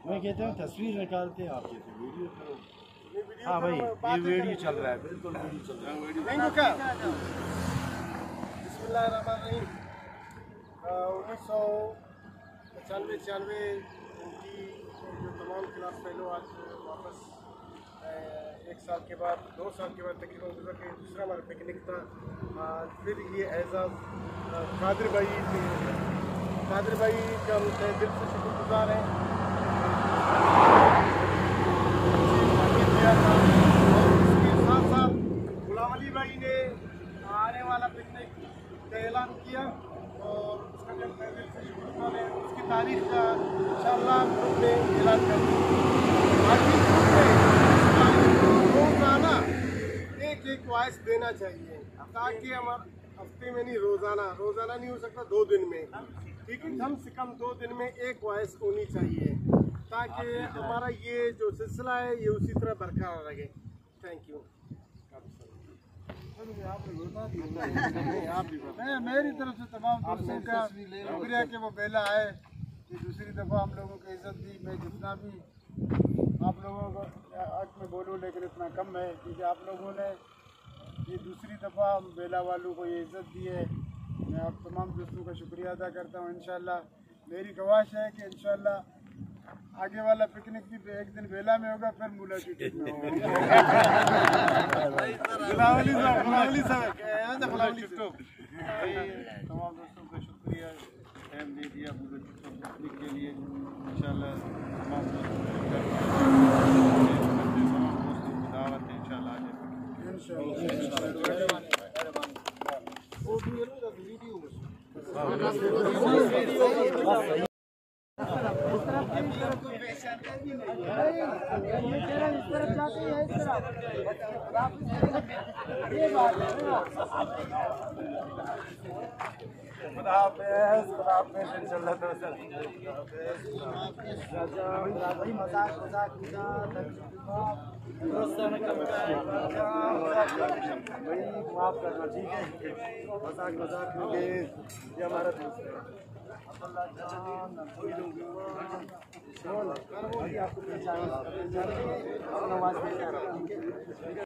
मैं कहता हूँ तस्वीर निकालते हैं आप कहते हैं वीडियो करो। हाँ भाई ये वीडियो चल रहा है, बिल्कुल वीडियो चल रहा है। बिस्मिल्लाहिर्रहमानिर्रहीम 1995-96 उनकी जो तमाम खिलाफ फेलो आज वापस 1 साल के बाद 2 साल के बाद तकरीबन गुजरा के दूसरा हमारा पिकनिक था। फिर ये एजाज़ कादिर भाई का हम तहे दिल से शुक्रगुजार हैं। और इसके साथ साथ गुलाम अली भाई ने आने वाला पिकनिक का ऐलान किया और उसका जो तहे दिल से शुक्रगुजार है, उसकी तारीख का इंशाअल्लाह ग्रुप में ऐलान करेंगे। रोजाना एक वॉइस देना चाहिए ताकि हमारा हफ्ते में नहीं, रोजाना नहीं हो सकता, 2 दिन में, ठीक है, कम से कम 2 दिन में एक वॉइस होनी चाहिए ताकि हमारा ये जो सिलसिला है ये उसी तरह बरकरार रहे। Thank you. मेरी तरफ से तमाम दोस्तों का शुक्रिया कि वो बेला आए, कि दूसरी दफ़ा हम लोगों को इज़्ज़त दी। मैं जितना भी आप लोगों को हक में बोलूँ लेकिन इतना कम है, क्योंकि आप लोगों ने ये दूसरी दफ़ा बेला वालों को ये इज़्ज़त दी है। मैं आप तमाम दोस्तों का शुक्रिया अदा करता हूँ। इंशाअल्लाह मेरी ख्वाहिश है कि इंशाअल्लाह आगे वाला पिकनिक भी एक दिन बेला में होगा, फिर मूला पिकनिक में होगा। तमाम दोस्तों का शुक्रिया, टाइम दे दिया मूला पिकनिक के लिए। इंशाअल्लाह तमाम दोस्तों को दावत है इंशाअल्लाह आज माफ करना, ठीक है, मजाक में ये हमारा दोस्त है। आपको